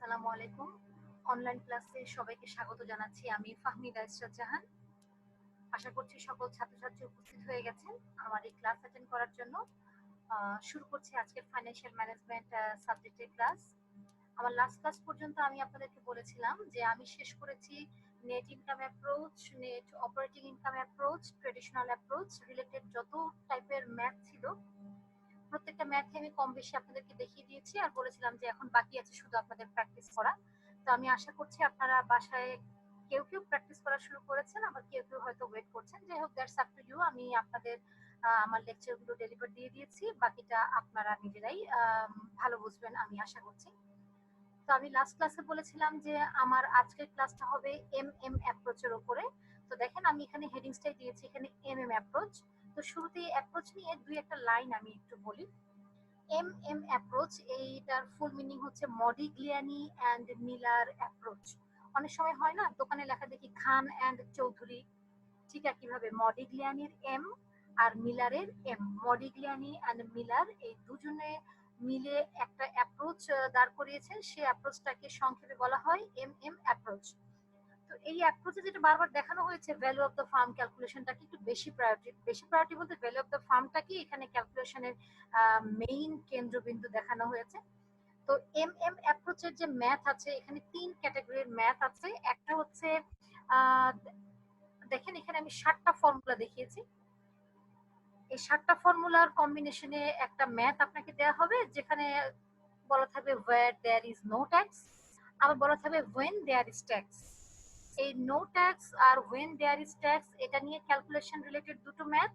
আসসালামু আলাইকুম। অনলাইন ক্লাসে সবাইকে স্বাগত জানাচ্ছি। আমি ফাহমিদা ইসরাত জাহান। আশা করছি সকল ছাত্রছাত্রী উপস্থিত হয়ে গেছেন আমার এই ক্লাস অ্যাটেন্ড করার জন্য। শুরু করছি আজকের ফাইন্যান্সিয়াল ম্যানেজমেন্ট সাবজেক্টের ক্লাস। আমার লাস্ট ক্লাস পর্যন্ত আমি আপনাদেরকে বলেছিলাম যে আমি শেষ করেছি net income approach, net operating income approach, traditional approach related যত টাইপের ম্যাথ ছিল প্রত্যেকটা ম্যাথে আমি কম বেশি আপনাদেরকে দেখিয়ে দিয়েছি আর বলেছিলাম যে এখন বাকি আছে শুধু আপনাদের প্র্যাকটিস করা। তো আমি আশা করছি আপনারা বাসায় কেউ কেউ প্র্যাকটিস করা শুরু করেছেন, আবার কেউ কেউ হয়তো ওয়েট করছেন। যাই হোক, দ্যাটস আপ টু ইউ। আমি আপনাদের আমার লেকচারগুলো ডেলিভার দিয়ে দিয়েছি, বাকিটা আপনারা নিজেরাই ভালো বুঝবেন আমি আশা করছি। তো আমি লাস্ট ক্লাসে বলেছিলাম যে আমার আজকের ক্লাসটা হবে এম অ্যাপ্রোচের উপরে। তো দেখেন আমি এখানে হেডিংসটাই দিয়েছি, এখানে এম অ্যাপ্রোচ। তো শুরুতেই অ্যাপ্রোচ নিয়ে দুই একটা লাইন আমি একটু বলি। এম অ্যাপ্রোচ এইটার ফুল মিনিং হচ্ছে মডিগ্লিয়ানি অ্যান্ড মিলার অ্যাপ্রোচ। অনেক সময় হয় না দোকানে লেখা দেখি খান অ্যান্ড চৌধুরী, ঠিক একইভাবে মডিগ্লিয়ানির এম আর মিলারের এম। মডিগ্লিয়ানি অ্যান্ড মিলার এই দুজনে মিলে একটা অ্যাপ্রোচ দাঁড় করিয়েছেন, সেই অ্যাপ্রোচটাকে সংক্ষেপে বলা হয় এম অ্যাপ্রোচ। তো এই অ্যাপ্রোচে যেটা বারবার দেখানো হয়েছে ভ্যালু অফ দ্য ফার্ম ক্যালকুলেশনটাকে একটু বেশি প্রায়োরিটি বলতে ভ্যালু অফ দ্য ফার্মটাকে এখানে ক্যালকুলেশনের মেইন কেন্দ্রবিন্দু দেখানো হয়েছে। তো এম অ্যাপ্রোচের যে ম্যাথ আছে এখানে তিন ক্যাটাগরির ম্যাথ আছে। একটা হচ্ছে দেখেন এখানে আমি 7টা ফর্মুলা দেখিয়েছি। এই 7টা ফর্মুলার কম্বিনেশনে একটা ম্যাথ আপনাকে দেওয়া হবে, যেখানে বলা থাকবে where there is no tax, আবার বলা থাকবে when there is tax। এই নো ট্যাক্স আর when there is tax এটা নিয়ে ক্যালকুলেশন রিলেটেড দুটো ম্যাথ,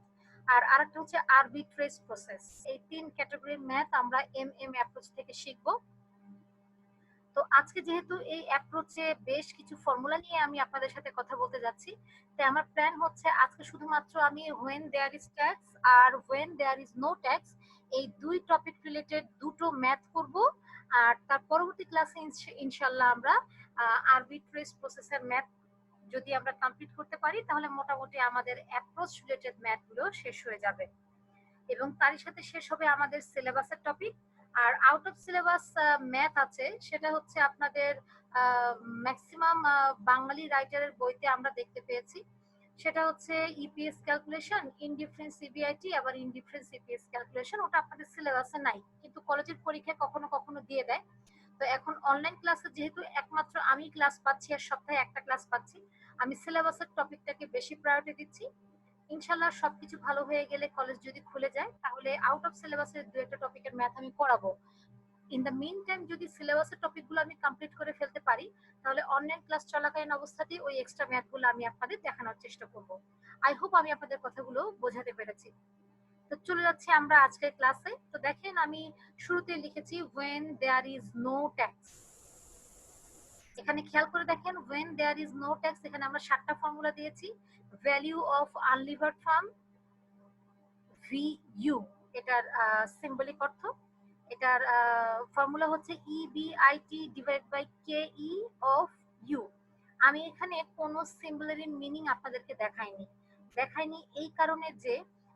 আর আরেকটা হচ্ছে আরবিট্রেজ প্রসেস। এই তিন ক্যাটাগরির ম্যাথ আমরা এম অ্যাপ্রোচ থেকে শিখবো। তো আজকে যেহেতু এই অ্যাপ্রোচে বেশ কিছু ফর্মুলা নিয়ে আমি আপনাদের সাথে কথা বলতে যাচ্ছি, তাই আমার প্ল্যান হচ্ছে আজকে শুধুমাত্র আমি when there is tax R when there is no tax এই দুই টপিক রিলেটেড দুটো ম্যাথ করব। আর তার পরবর্তী ক্লাসে ইনশাল্লাহ আমরা আরবিট্রেজ প্রসেসের ম্যাথ যদি আমরা কমপ্লিট করতে পারি তাহলে মোটামুটি আমাদের অ্যাপ্রোচ রিলেটেড ম্যাথগুলো শেষ হয়ে যাবে, এবং তারই সাথে শেষ হবে আমাদের সিলেবাসের টপিক। আর আউট অফ সিলেবাস ম্যাথ আছে, সেটা হচ্ছে আপনাদের ম্যাক্সিমাম বাঙালি রাইটারের বইতে আমরা দেখতে পেয়েছি। সেটা হচ্ছে ইপিএস ক্যালকুলেশন, ইনডিফারেন্স সিবিআইটি, আবার ইনডিফারেন্স ইপিএস ক্যালকুলেশন। ওটা আপনাদের সিলেবাসে নাই, কিন্তু কলেজের পরীক্ষায় কখনো কখনো দিয়ে দেয়। তো এখন অনলাইন ক্লাসে যেহেতু একমাত্র আমি ক্লাস পাচ্ছি আর সপ্তাহে একটা ক্লাস পাচ্ছি, আমি সিলেবাসের টপিকটাকে বেশি প্রায়োরিটি দিচ্ছি। ইনশাল্লাহ সবকিছু ভালো হয়ে গেলে কলেজ যদি খুলে যায় তাহলে আউট অফ সিলেবাসের দু একটা টপিকের ম্যাথ আমি পড়াবো। ইন দ্য মিন টাইম যদি সিলেবাসের টপিকগুলো আমি কমপ্লিট করে ফেলতে পারি তাহলে অনলাইন ক্লাস চলাকালীন অবস্থাতেই ওই এক্সট্রা ম্যাথগুলো আমি আপনাদের দেখানোর চেষ্টা করব। আই হোপ আমি আপনাদের কথাগুলো বোঝাতে পেরেছি। তো চলে যাচ্ছি আমরা আজকের ক্লাসে। তো দেখেন আমি শুরুতে লিখেছি when there is no tax। এখানে খেয়াল করে দেখেন when there is no tax এখানে আমরা 7টা ফর্মুলা দিয়েছি। Value of unlevered firm VU, এটার সিম্বলিক অর্থ, এটার ফর্মুলা হচ্ছে EBIT divide by KE of U। আমি এখানে কোনো সিম্বলের মিনিং আপনাদেরকে দেখাইনি এই কারণে যে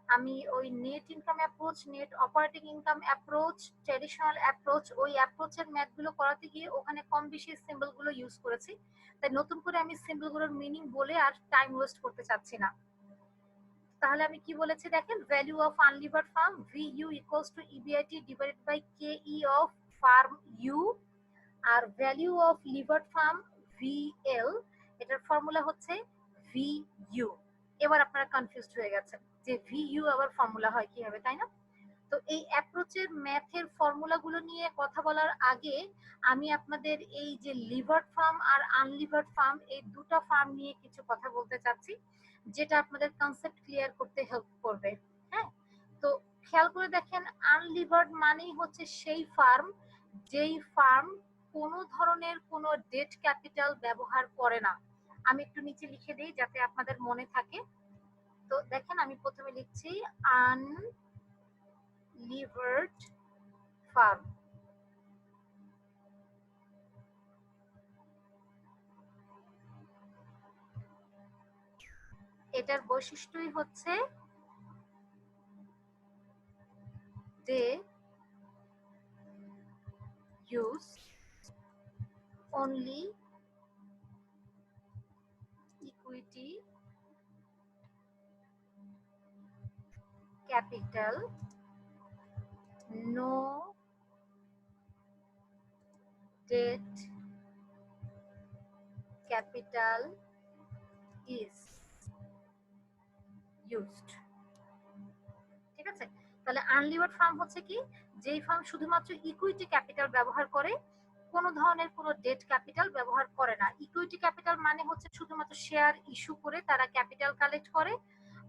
আমি ওই net income approach, net operating income approach, traditional approach ওই অ্যাপ্রোচের ম্যাথগুলো করাতে গিয়ে ওখানে কম বেশি সিম্বলগুলো ইউজ করেছি। তাই নতুন করে আমি সিম্বলগুলোর মিনিং বলে আর টাইম ওয়েস্ট করতে চাচ্ছি না। তাহলে আমি কি বলেছি দেখেন, value of unlevered firm VU equals to EBIT divided by KE of firm U, আর value of levered firm VL, এটার ফর্মুলা হচ্ছে VU। এবার আপনারা কনফিউজড হয়ে গেছেন যে VU আবার ফর্মুলা হয় কিভাবে, তাই না? তো এই অ্যাপ্রোচের ম্যাথের ফর্মুলাগুলো নিয়ে কথা বলার আগে আমি আপনাদের এই যে লিভার্ড ফার্ম আর আনলিভার্ড ফার্ম এই দুটো ফার্ম নিয়ে কিছু কথা বলতে চাচ্ছি, যেটা আপনাদের কনসেপ্ট ক্লিয়ার করতে হেল্প করবে। হ্যাঁ, তো খেয়াল করে দেখেন আনলিভার্ড মানেই হচ্ছে সেই ফার্ম যেই ফার্ম কোনো ধরনের কোনো ডেট ক্যাপিটাল ব্যবহার করে না। আমি একটু নিচে লিখে দিই যাতে আপনাদের মনে থাকে। তো দেখেন আমি প্রথমে লিখছি আনলিভার্ড ফার্ম। এটার বৈশিষ্ট্যই হচ্ছে they use only equity capital, no debt capital is used। ঠিক আছে, তাহলে আনলিভার্ড ফার্ম হচ্ছে কি, যেই ফার্ম শুধুমাত্র ইকুইটি ক্যাপিটাল ব্যবহার করে, কোন ধরনের কোনো ডেট ক্যাপিটাল ব্যবহার করে না। ইকুইটি ক্যাপিটাল মানে হচ্ছে শুধুমাত্র শেয়ার ইস্যু করে তারা ক্যাপিটাল কালেক্ট করে,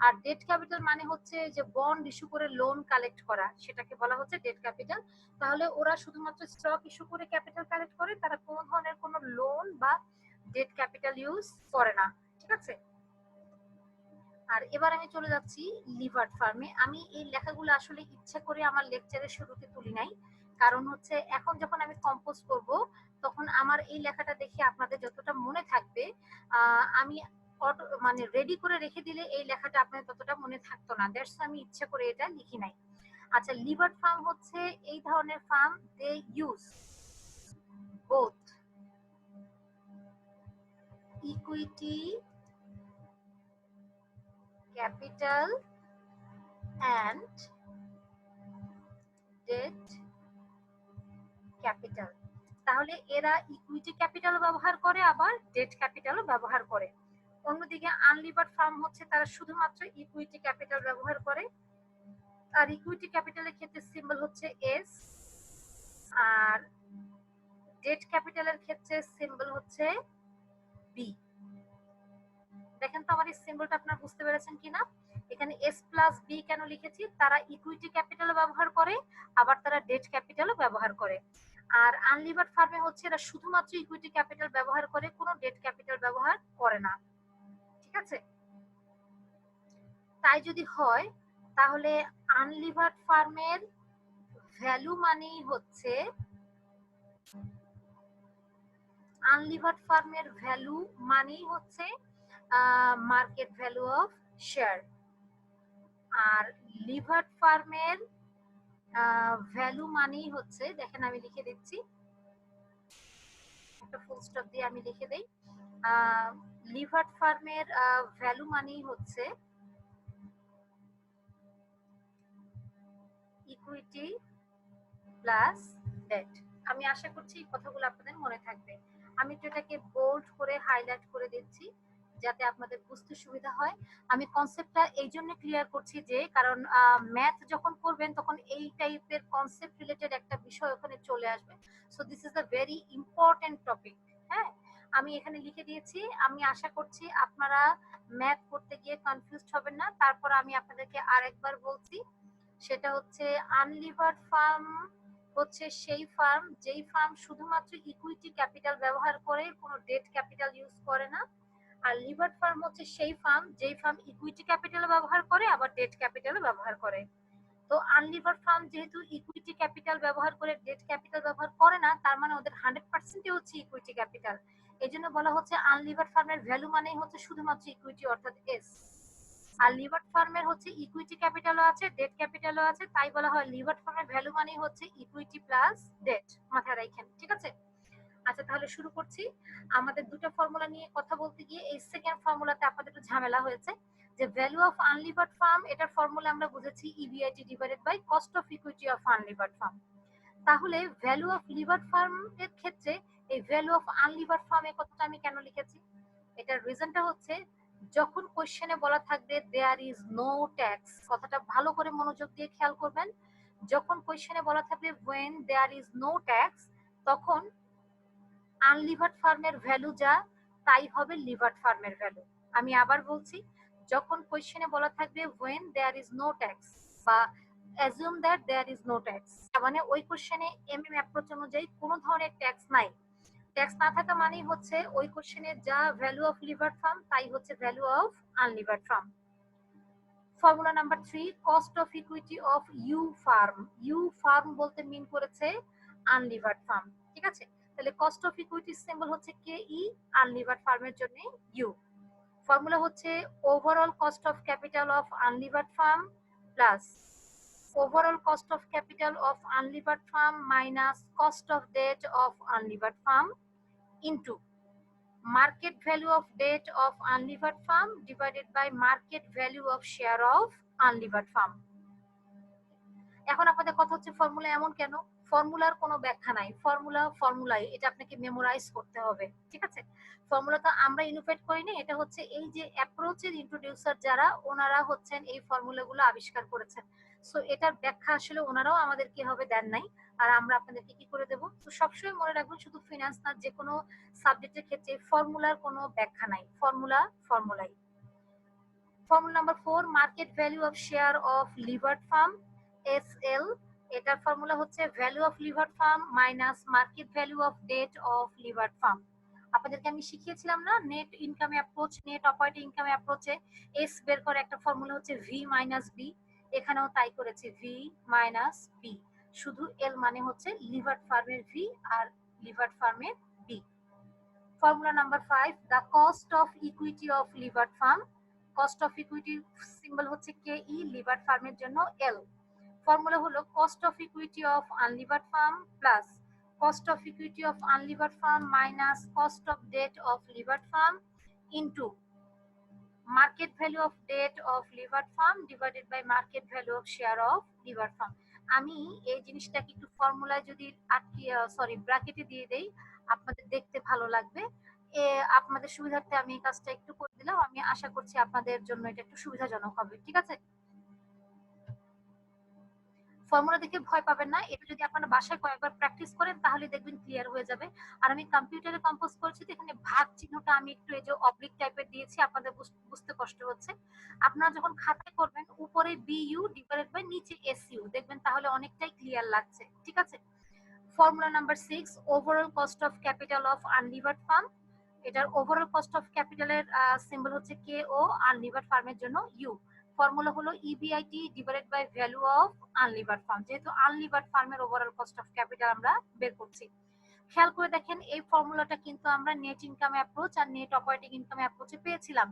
আর ডেট ক্যাপিটাল মানে হচ্ছে যে বন্ড ইস্যু করে লোন কালেক্ট করা, সেটাকে বলা হচ্ছে ডেট ক্যাপিটাল। তাহলে ওরা শুধুমাত্র স্টক ইস্যু করে ক্যাপিটাল কালেক্ট করে, তারা কোনো ধরনের কোনো লোন বা ডেট ক্যাপিটাল ইউজ করে না। ঠিক আছে, আর এবার আমি চলে যাচ্ছি লিভার্ড ফার্মে। আমি এই লেখাগুলো আসলে ইচ্ছা করে আমার লেকচারের শুরুতে তুলি নাই, কারণ হচ্ছে এখন যখন আমি কম্পোজ করব তখন আমার এই লেখাটা দেখে আপনাদের যতটা মনে থাকবে, আমি মানে রেডি করে রেখে দিলে এই লেখাটা আপনার ততটা মনে থাকতো না, দ্যাটস আমি ইচ্ছা করে এটা লিখি নাই। আচ্ছা, লিভার্ড ফার্ম হচ্ছে এই ধরনের firm, they use both equity capital and debt capital. তাহলে এরা ইকুইটি ক্যাপিটাল ব্যবহার করে, আবার ডেট ক্যাপিটালও ব্যবহার করে। অন্যদিকে আনলিভার্ড ফার্ম হচ্ছে তারা শুধুমাত্র ইকুইটি ক্যাপিটাল ব্যবহার করে, আর ইকুইটি ক্যাপিটালের ক্ষেত্রে সিম্বল হচ্ছে এস, আর ডেট ক্যাপিটালের ক্ষেত্রে সিম্বল হচ্ছে বি। দেখেন তো আমার এই সিম্বলটা আপনারা বুঝতে পেরেছেন কিনা। এখানে এস প্লাস বি কেন লিখেছি, তারা ইকুইটি ক্যাপিটালও ব্যবহার করে, আবার তারা ডেট ক্যাপিটালও ব্যবহার করে। আর আনলিভার্ড ফার্মে হচ্ছে এরা শুধুমাত্র ইকুইটি ক্যাপিটাল ব্যবহার করে, কোনো ডেট ক্যাপিটাল ব্যবহার করে না। ঠিক আছে, তাই যদি হয় তাহলে আনলিভার্ড ফার্মের ভ্যালু মানেই হচ্ছে, আনলিভার্ড ফার্মের ভ্যালু মানেই হচ্ছে মার্কেট ভ্যালু অফ শেয়ার, আর লিভার্ড ফার্মের ভ্যালু মানেই হচ্ছে, দেখেন আমি লিখে দিচ্ছি, একটা ফুল স্টপ দিয়ে আমি লিখে দেই, লিভার্ড ফার্মের ভ্যালু মানেই হচ্ছে ইকুইটি প্লাস ডেট। আমি আশা করছি এই কথাগুলো আপনাদের মনে থাকবে। আমি তো এটাকে বোল্ড করে হাইলাইট করে দিচ্ছি যাতে আপনাদের বুঝতে সুবিধা হয়। আমি কনসেপ্টটা এই জন্য ক্লিয়ার করছি যে, কারণ ম্যাথ যখন করবেন তখন এই টাইপের কনসেপ্ট রিলেটেড একটা বিষয় ওখানে চলে আসবে। So this is a very important topic. হ্যাঁ, আমি এখানে লিখে দিয়েছি। আমি আশা করছি আপনারা ম্যাথ করতে গিয়ে কনফিউজড হবেন না। তারপর আমি আপনাদেরকে আরেকবার বলছি, সেটা হচ্ছে আনলিভার্ড ফার্ম হচ্ছে সেই ফার্ম যেই ফার্ম শুধুমাত্র ইকুইটি ক্যাপিটাল ব্যবহার করে, কোনো ডেট ক্যাপিটাল ইউজ করে না। আর লিভার্ড ফার্ম হচ্ছে সেই ফার্ম যেই ফার্ম ইকুইটি ক্যাপিটাল ব্যবহার করে, আবার ডেট ক্যাপিটাল ব্যবহার করে। তো আনলিভার্ড ফার্ম যেহেতু ইকুইটি ক্যাপিটাল ব্যবহার করে, ডেট ক্যাপিটাল ব্যবহার করে না, তার মানে ওদের 100% হচ্ছে ইকুইটি ক্যাপিটাল। এই জন্য বলা হচ্ছে আনলিভার্ড ফার্মের ভ্যালু মানেই হচ্ছে শুধুমাত্র ইকুইটি, অর্থাৎ এস। আর লিভার্ড ফার্মের হচ্ছে ইকুইটি ক্যাপিটালও আছে, ডেট ক্যাপিটালও আছে, তাই বলা হয় লিভার্ড ফার্মের ভ্যালু মানেই হচ্ছে ইকুইটি প্লাস ডেট। মাথায় রাখেন, ঠিক আছে। আচ্ছা, তাহলে শুরু করছি। আমাদের দুটো ফর্মুলা নিয়ে কথা বলতে গিয়ে এই সেকেন্ড ফর্মুলাতে আপনাদের একটু ঝামেলা হয়েছে, যে ভ্যালু অফ আনলিভার্ড ফার্ম, এটার ফর্মুলা আমরা বুঝেছি EBIT divided by cost of equity of unlevered firm. তাহলে ভ্যালু অফ লিভার্ড ফার্ম এর ক্ষেত্রে এই ভ্যালু অফ আনলিভার্ড ফার্ম এর কথাটা আমি কেন লিখেছি, এটার রিজনটা হচ্ছে, যখন কোশ্চেনে বলা থাকবে দেয়ার ইজ নো ট্যাক্স, কথাটা ভালো করে মনোযোগ দিয়ে খেয়াল করবেন। যখন কোশ্চেনে বলা থাকবে when there is no tax, তখন আনলিভার্ড ফার্মের ভ্যালু যা, তাই হবে লিভার্ড ফার্মের ভ্যালু। আমি আবার বলছি, যখন কোশ্চেনে বলা থাকবে when there is no tax বা assume that there is no tax, মানে ওই কোশ্চেনে এমএম অ্যাপ্রোচ অনুযায়ী কোনো ধরনের ট্যাক্স নাই। ট্যাক্স না থাকা মানেই হচ্ছে ওই কোশ্চেনে যা ভ্যালু অফ লিভার্ড ফার্ম, তাই হচ্ছে value of unlevered firm. Formula number 3, cost of equity of U firm. U firm বলতে মিন করেছে আনলিভার্ড ফার্ম। ঠিক আছে, তাহলে কস্ট অফ ইকুইটি সিম্বল হচ্ছে কে ই, আনলিভার্ড ফার্মের জন্য ইউ। ফর্মুলা হচ্ছে overall cost of capital of unlevered firm plus overall cost of capital of unlevered firm minus cost of debt of unlevered firm into market value of debt of unlevered farm divided by market value of share of unlevered farm. এখন আপনাদের কথা হচ্ছে formula এমন কেন? ফর্মুলার কোনো ব্যাখ্যা নাই, ফর্মুলাই, এটা আপনাকে মেমোরাইজ করতে হবে, ঠিক আছে? ফর্মুলা তো আমরা ইনোভেট করিনি, এটা হচ্ছে এই যে অ্যাপ্রোচের ইন্ট্রোডিউসার যারা, ওনারা হচ্ছেন এই ফর্মুলাগুলো আবিষ্কার করেছেন। সো এটার ব্যাখ্যা আসলে ওনারাও আমাদের কি হবে দেন নাই, আর আমরা আপনাদেরকে কি করে দেবো। তো সবসময় মনে রাখবেন, শুধু ফিনান্স না, যে কোনো সাবজেক্টের ক্ষেত্রে ফর্মুলার কোনো ব্যাখ্যা নাই, ফর্মুলাই। Formula number 4, market value of share of levered firm SL. এটার ফর্মুলা হচ্ছে value of levered firm minus market value of debt of levered firm. আপনাদেরকে আমি শিখিয়েছিলাম না, net income approach, net operating income অ্যাপ্রোচে এস বের করে একটা ফর্মুলা হচ্ছে ভি মাইনাস বি। এখানেও তাই করেছে, ভি মাইনাস বি। শুধু এল মানে হচ্ছে লিভার্ড ফার্মের ভি আর লিভার্ড ফার্মের B. Formula number 5, the cost of equity of levered firm. Cost of equity symbol হচ্ছে কে ই, লিভার্ড ফার্মের জন্য এল। ফর্মুলা হলো cost of equity of unlevered firm plus cost of equity of unlevered firm minus cost of debt of levered firm into market value of debt of levered firm divided by market value of share of levered firm. আমি এই জিনিসটাকে একটু ফর্মুলায় যদি ব্র্যাকেটে দিয়ে দেই, আপনাদের দেখতে ভালো লাগবে। আপনাদের সুবিধার্থে আমি এই কাজটা একটু করে দিলাম, আমি আশা করছি আপনাদের জন্য এটা একটু সুবিধাজনক হবে, ঠিক আছে? ফর্মুলা দেখে ভয় পাবেন না, এটা যদি আপনারা বাসায় কয়েকবার প্র্যাকটিস করেন তাহলে দেখবেন ক্লিয়ার হয়ে যাবে। আর আমি কম্পিউটারে কম্পোজ করছি, তো এখানে ভাগ চিহ্নটা আমি একটু এই যে অবলিক টাইপের দিয়েছি, আপনাদের বুঝতে কষ্ট হচ্ছে। আপনারা যখন খাতায় করবেন উপরে বিইউ ডিভাইডেড বাই নিচে এসইউ দেখবেন, তাহলে অনেকটাই ক্লিয়ার লাগছে, ঠিক আছে? Formula number 6, overall cost of capital of unlevered firm. এটার ওভারঅল কস্ট অফ ক্যাপিটালের সিম্বল হচ্ছে কে ও, আনলিভার্ড ফার্মের জন্য ইউ। ফর্মুলা হলো EBIT divided by value of unlevered firm, যেহেতু আনলিভার্ড ফার্মের ওভারঅল কস্ট অফ ক্যাপিটাল আমরা বের করছি। খেয়াল করে দেখেন, এই ফর্মুলাটা কিন্তু আমরা নেট ইনকাম অ্যাপ্রোচ আর নেট অপারেটিং ইনকাম অ্যাপ্রোচে পেয়েছিলাম,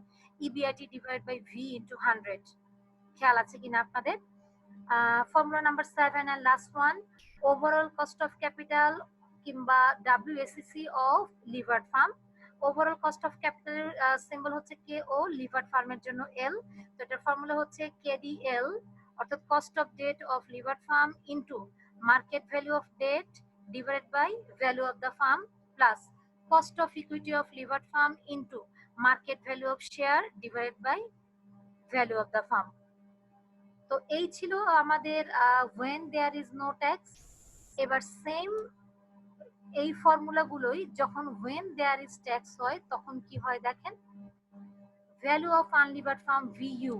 EBIT divided by V into 100। খেয়াল আছে কিনা আপনাদের? Formula number 7 and last one, overall cost of capital কিংবা WSC of levered firm. Overall cost of ক্যাপিটালের সিম্বল হচ্ছে কে ও, লিভার্ড ফার্মের জন্য এল। তো এটার ফর্মুলা হচ্ছে কেডিএল, অর্থাৎ cost of debt of levered firm into market value of debt divided by value of the firm plus cost of equity of levered firm into market value of share divided by value of the firm. তো এই ছিল আমাদের when there is no tax। এবার same এই ফর্মুলাগুলোই যখন when there is tax হয় তখন কি হয় দেখেন, value of unlevered firm VU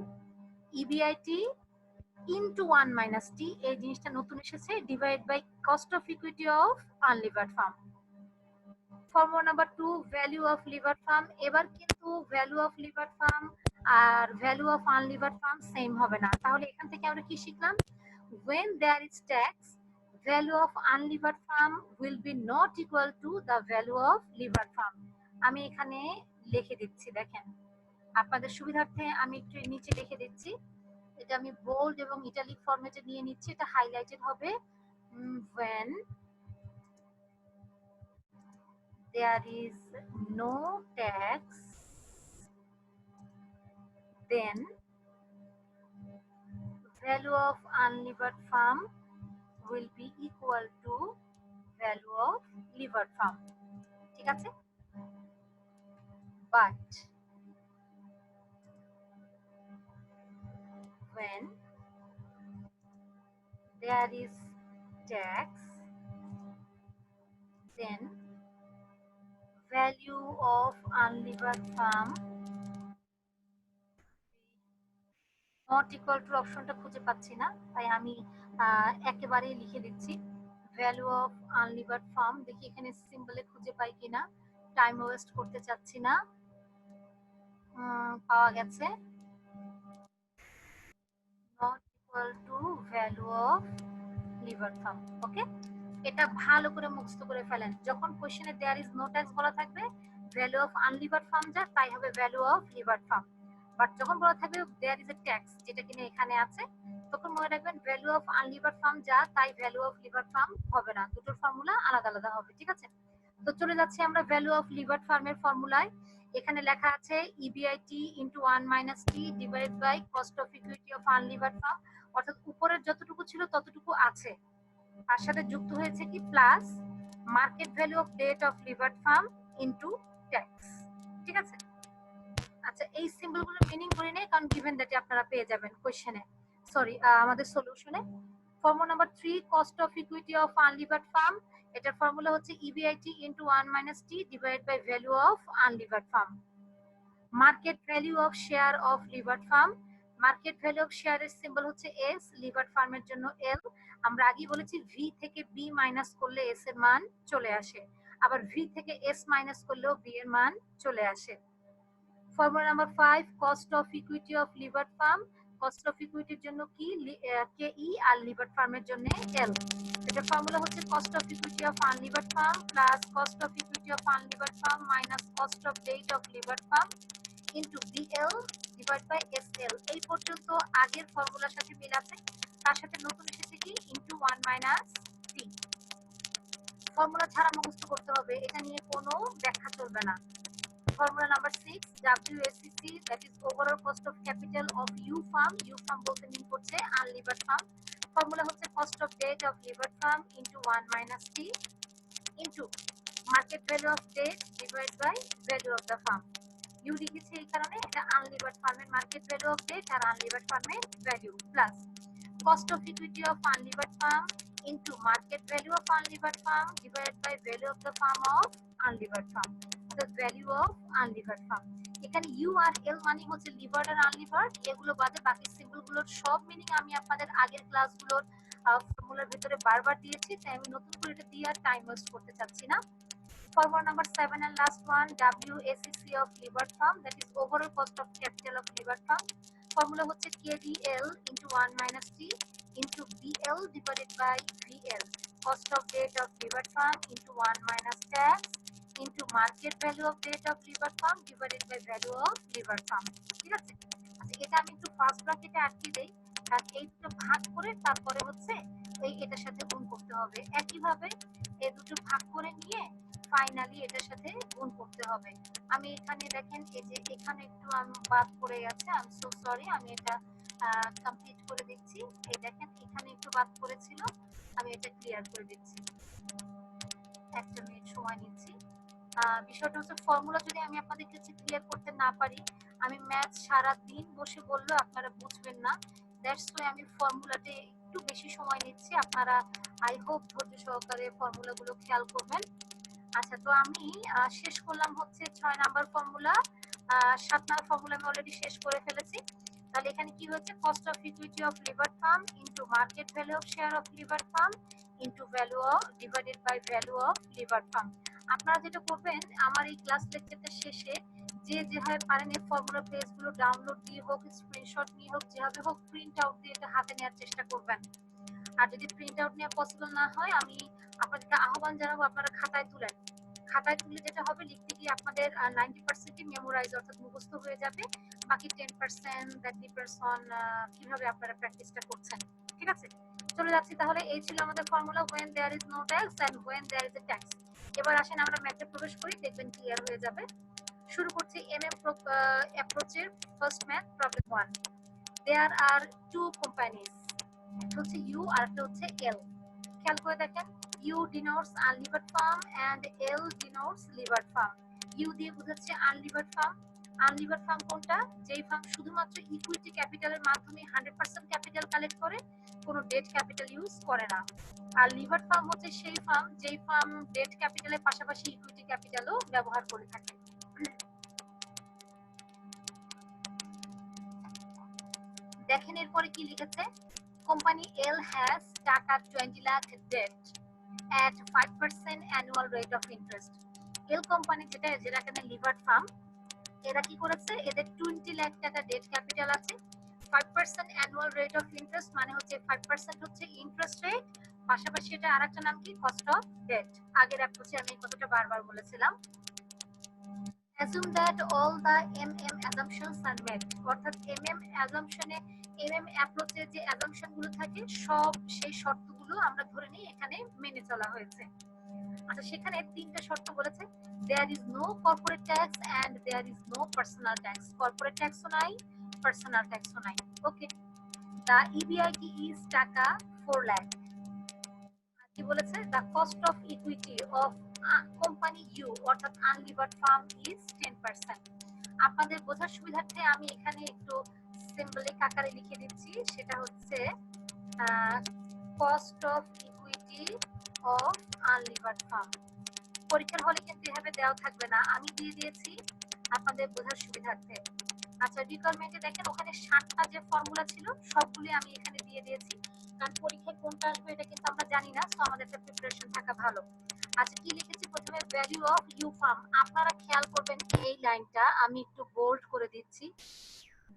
EBIT into 1 minus T, এই জিনিসটা নতুন এসেছে, divide by cost of equity of unlevered firm. Formula number 2, value of levered firm. এবার কিন্তু ভ্যালু অফ লিভার্ড ফার্ম আর value of unlevered firm same হবে না, তাহলে এখান থেকে আমরা কি শিখলাম? when there is tax, value of unlevered farm will be not equal to the value of levered farm। আমি এখানে লিখে দিচ্ছি, দেখেন আপনাদের সুবিধার্থে আমি একটু নিচে লিখে দিচ্ছি, এটা আমি বোল্ড এবং ইটালিক ফরম্যাটে নিয়ে নিচ্ছি, এটা হাইলাইটেড হবে। when there is no tax, then value of unlevered farm will be equal to value of levered farm, ঠিক আছে? But when there is tax, then value of unlevered farm not equal to, অপশনটা খুঁজে পাচ্ছি না তাই আমি একেবারেই লিখে দিচ্ছি ভ্যালু অফ আনলিভার্ড ফার্ম। দেখি এখানে সিম্বলে খুঁজে পাই কিনা, টাইম ওয়েস্ট করতে চাচ্ছি না। পাওয়া গেছে, not equal to value of lever firm. Okay, এটা ভালো করে মুখস্থ করে ফেলেন, যখন কোশ্চেনে দেয়ার ইজ নো ট্যাক্স বলা থাকবে ভ্যালু অফ আনলিভার্ড ফার্ম যা তাই হবে value of lever farm. But যখন বলা থাকবে দেয়ার ইজ এ ট্যাক্স, যেটা কিনা এখানে আছে, তখন মনে রাখবেন ভ্যালু অফ আনলিভার্ড ফার্ম যা তাই ভ্যালু অফ লিভার ফার্ম হবে না, দুটোর ফর্মুলা আলাদা আলাদা হবে, ঠিক আছে? তো চলে যাচ্ছি আমরা ভ্যালু অফ লিভার ফার্মের ফর্মুলায়। এখানে লেখা আছে EBIT into 1 - t divide by cost of equity of unlever firm, অর্থাৎ উপরের যতটুকু ছিল ততটুকু আছে, তার সাথে যুক্ত হয়েছে কি plus market value of debt of lever firm into tax. ঠিক আছে, আচ্ছা এই সিম্বলগুলো মিনিং করে নেই, কারণ গিভেন দ্যাটে আপনারা পেয়ে যাবেন কোশ্চেনে, সরি আমাদের সলিউশনে। Formula number 3, cost of equity of unlevered firm, এটার ফর্মুলা হচ্ছে EBIT into 1 - t divide by value of unlevered firm. Market value of share of levered firm, market value of শেয়ারের সিম্বল হচ্ছে এস, লিভার্ড ফার্মের জন্য এল। আমরা আগেই বলেছি V থেকে বি মাইনাস করলে এস এর মান চলে আসে, আবার ভি থেকে এস মাইনাস করলেও বি এর মান চলে আসে। Formula number 5, cost of equity of levered firm, cost of ইকুইটির জন্য কি কে ই আর লিভার্ড ফার্মের জন্য এল। এটা ফর্মুলা হচ্ছে cost of equity of unlevered firm plus cost of equity of unlevered firm minus cost of debt of levered firm into BL divide by SL. এই পর্যন্ত আগের ফর্মুলার সাথে মিল আছে, তার সাথে নতুন এসেছে কি ইনটু 1 - t। ফর্মুলা ছাড়া মুখস্থ করতে হবে, এটা নিয়ে কোনো ব্যাখ্যা চলবে না। Formula number 6, WACC, that is overall cost of capital of U farm. U farm বলতে মিন করছে unlevered farm। ফর্মুলা হচ্ছে cost of debt of levered farm into 1 - t into market value of debt divided by value of the farm। U লিখেছি এই কারণে, এটা unlevered farm-এর market value of debt আর unlevered farm-এর value plus cost of equity of unlevered farm into market value of unlevered farm divided by value of the farm of unlevered farm, the value of unlevered farm। এখানে you আর এল মানে হচ্ছে levered আর unlevered, এগুলো বাদে বাকি সিম্বলগুলোর সব meaning আমি আপনাদের আগের ক্লাসগুলোর ফর্মুলার ভিতরে বারবার দিয়েছি, তাই আমি নতুন করে এটা দিয়ে আর টাইম ওয়েস্ট করতে চাচ্ছি না। Formula number 7 and last one, WACC of livered farm, that is overall cost of capital of livered farm. Formula হচ্ছে KDL into 1 - t into BL divided by VL, cost of debt of livered farm into 1 - tax into market value of debt of livered farm divided by value of livered farm। ঠিক আছে, আচ্ছা এটা আমি একটু first ব্র্যাকেটে আটকে দেই, কারণ এই দুটো ভাগ করে তারপরে হচ্ছে এটার সাথে গুণ করতে হবে। একইভাবে এই দুটো ভাগ করে নিয়ে ফাইনালি এটার সাথে গুণ করতে হবে। আমি এখানে দেখেন এই যে এখানে একটু আমি বাদ পড়ে গেছে, আই এম সো সরি, আমি এটা কমপ্লিট করে দিচ্ছি। এই দেখেন এখানে একটু বাদ পড়েছিল, আমি এটা ক্লিয়ার করে দিচ্ছি, একটা মিনিট সময় নিচ্ছি। বিষয়টা হচ্ছে ফর্মুলা যদি আমি আপনাদের কাছে ক্লিয়ার করতে না পারি, আমি ম্যাথ সারা দিন বসে বললেও আপনারা বুঝবেন না, দ্যাটস ওয়াই আমি ফর্মুলাতে একটু বেশি সময় নিচ্ছি। আপনারা আই হোপ ধৈর্য সহকারে ফর্মুলাগুলো খেয়াল করবেন। আচ্ছা তো আমি শেষ করলাম হচ্ছে 6 নাম্বার ফর্মুলা, 7 নাম্বার ফর্মুলা আমি অলরেডি শেষ করে ফেলেছি। তাহলে এখানে কি হচ্ছে, cost of equity of lever firm into market value of share of lever firm into value of divided by value of lever firm. আপনারা যেটা করবেন, আমার এই ক্লাস লেকচারটা শেষে যে যেভাবে পারেন এই ফর্মুলা পেজগুলো ডাউনলোড দিয়ে হোক, স্ক্রিনশট নিয়ে হোক, যেভাবে হোক প্রিন্ট আউট দিয়ে এটা হাতে নেওয়ার চেষ্টা করবেন। আর যদি প্রিন্ট আউট নেওয়া পসিবল না হয়, আমি আপনাদেরকে আহ্বান জানাবো আপনারা খাতায় তুলেন। খাতায় তুললে যেটা হবে, লিখতে গিয়ে আপনাদের 90% মেমোরাইজ অর্থাৎ মুখস্থ হয়ে যাবে, বাকি 10% দ্যাট ডিপেন্ডস অন কিভাবে আপনারা প্র্যাকটিসটা করছেন। ঠিক আছে, চলে যাচ্ছি তাহলে। এই ছিল আমাদের formula when there is no tax and when there is a tax। এবার আসেন আমরা ম্যাথে প্রবেশ করি, দেখবেন ক্লিয়ার হয়ে যাবে। শুরু করছি এমএম অ্যাপ্রোচের ফার্স্ট ম্যাথ প্রবলেম 1। দেয়ার আর টু কোম্পানিজ, একটা হচ্ছে ইউ আর একটা হচ্ছে এল। খেয়াল করে দেখেন, U denotes unlevered firm and L denotes levered firm. U দিয়ে বোঝাচ্ছে আনলিভার্ড ফার্ম। আনলিভার্ড ফার্ম কোনটা, যেই ফার্ম শুধুমাত্র ইকুইটি ক্যাপিটালের মাধ্যমে 100% ক্যাপিটাল কালেক্ট করে, কোনো ডেট ক্যাপিটাল ইউজ করে না। আর লিভার্ড ফার্ম হচ্ছে সেই ফার্ম যেই ফার্ম ডেট ক্যাপিটালের পাশাপাশি ইকুইটি ক্যাপিটালও ব্যবহার করে থাকে। দেখেন এরপরে কি লিখেছে, company L has taka 20 lakh debt at 5% annual rate of interest। L company যেটা কেন লিভার্ড ফার্ম, এরা কি করেছে, এদের 20 লাখ টাকা ডেট ক্যাপিটাল আছে, 5% অ্যানুয়াল রেট অফ ইন্টারেস্ট মানে হচ্ছে 5% হচ্ছে ইন্টারেস্ট রেট, পাশাপাশি এটা আরেকটা নাম কি, কস্ট অফ ডেট। আগের অ্যাপ্রোচে আমি এই কথাটা বারবার বলেছিলাম। assume that all the mm assumptions are met, অর্থাৎ mm assumption-এ mm approach-এ যে assumption গুলো থাকে সব সেই শর্তগুলো শর্তগুলো আমরা ধরে নিই এখানে মেনে চলা হয়েছে। আচ্ছা, সেখানে তিনটা শর্ত বলেছে, there is no corporate tax and there is no personal tax, corporate tax ও নাই, personal tax ও নাই। ওকে, the EBIT is টাকা 4 লাখ। কি বলেছে, the cost of equity of company U অর্থাৎ আনলিভার্ড ফার্ম is 10%। আপনাদের বোঝার সুবিধার্থে আমি এখানে একটু সিম্বলিক আকারে লিখে দিচ্ছি, সেটা হচ্ছে cost of equity of unlevered firm. পরীক্ষার হলে কিন্তু এভাবে দেওয়া থাকবে না, আমি দিয়ে দিয়েছি আপনাদের বোঝার সুবিধার্থে। আচ্ছা, রিকোয়ারমেন্টে দেখেন ওখানে 7টা যে ফর্মুলা ছিল সবগুলি আমি এখানে দিয়ে দিয়েছি, কারণ পরীক্ষায় কোনটা আসবে এটা কিন্তু আমরা জানি না, সো আমাদের একটা প্রিপারেশন থাকা ভালো। আচ্ছা, কি লিখেছি প্রথমে, ভ্যালু অফ ইউ ফার্ম। আপনারা খেয়াল করবেন এই লাইনটা আমি একটু বোল্ড করে দিচ্ছি,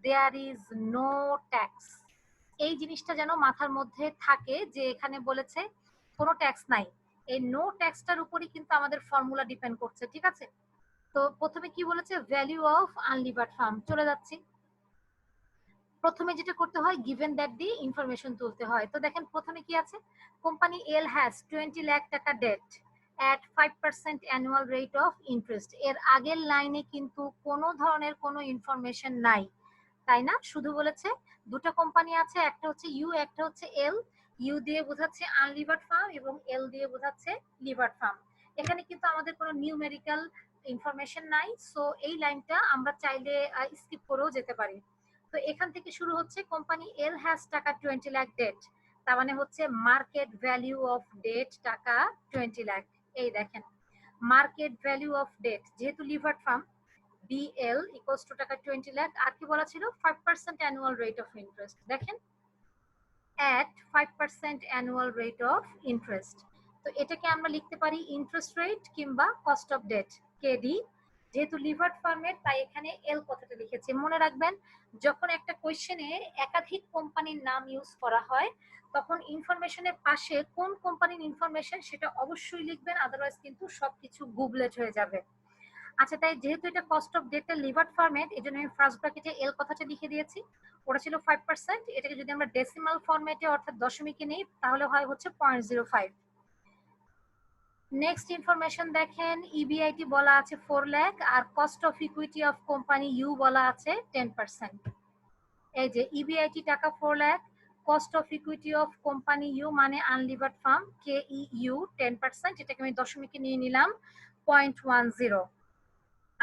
দেয়ার ইজ নো ট্যাক্স। এই জিনিসটা যেন মাথার মধ্যে থাকে যে এখানে বলেছে কোনো ট্যাক্স নাই, এই নো ট্যাক্সটার উপরই কিন্তু আমাদের ফর্মুলা ডিপেন্ড করছে, ঠিক আছে। তো প্রথমে কি বলেছে, ভ্যালু অফ আনলিভার্ড ফার্ম, চলে যাচ্ছি। প্রথমে যেটা করতে হয়, গিভেন দ্যাট দি ইনফরমেশন তুলতে হয়। তো দেখেন প্রথমে কি আছে, company L has 20 lakh taka debt at 5% annual rate of interest. এর আগের লাইনে কিন্তু কোনো ধরনের কোনো ইনফরমেশন নাই, তাই না? শুধু বলেছে দুটো কোম্পানি আছে, একটা হচ্ছে ইউ, একটা হচ্ছে এল। ইউ দিয়ে বোঝাচ্ছে আনলিভার্ড ফার্ম এবং এল দিয়ে বোঝাচ্ছে লিভার্ড ফার্ম। এখানে কিন্তু আমাদের কোনো নিউমেরিক্যাল ইনফরমেশন নাই, সো এই লাইনটা আমরা চাইলে স্কিপ করেও যেতে পারি। তো এখান থেকে শুরু হচ্ছে, company L has taka 20 lakh date, তার মানে হচ্ছে মার্কেট ভ্যালু অফ ডেট টাকা 20 লাখ। এই দেখেন মার্কেট ভ্যালু অফ ডেট, যেহেতু levered farm, BL equals to টাকা 20 লাখ। আর কি বলা ছিল, 5% অ্যানুয়াল রেট অফ ইন্টারেস্ট। দেখেন at 5% annual rate of interest. তো এটাকে আমরা লিখতে পারি ইন্টারেস্ট রেট কিংবা কস্ট অফ ডেট, কেডি। যেহেতু লিভার্ড ফার্মের তাই এখানে এল কথাটা লিখেছি। মনে রাখবেন যখন একটা কোয়েশ্চেনে একাধিক কোম্পানির নাম ইউজ করা হয় তখন ইনফরমেশনের পাশে কোন কোম্পানির ইনফরমেশন সেটা অবশ্যই লিখবেন, আদারওয়াইজ কিন্তু সবকিছু গুবলেট হয়ে যাবে। আচ্ছা, তাই যেহেতু এটা কস্ট অফ ডেটটা লিভার্ড ফরম্যাট, এজন্য আমি ফার্স্ট ব্র্যাকেটে এল কথাটা লিখে দিয়েছি। ওটা ছিল 5%, এটাকে যদি আমরা ডেসিমাল ফরম্যাটে অর্থাৎ দশমিকে নিই তাহলে হয় হচ্ছে 0.05। নেক্সট ইনফরমেশন দেখেন, ইবিআইটি বলা আছে 4 লাখ আর cost of equity of company U বলা আছে 10%। এই যে ইবিআইটি টাকা 4 lakh, cost of equity of company U মানে আনলিভার্ড ফার্ম কে ইউ 10%, এটাকে আমি দশমিকে নিয়ে নিলাম 0.10।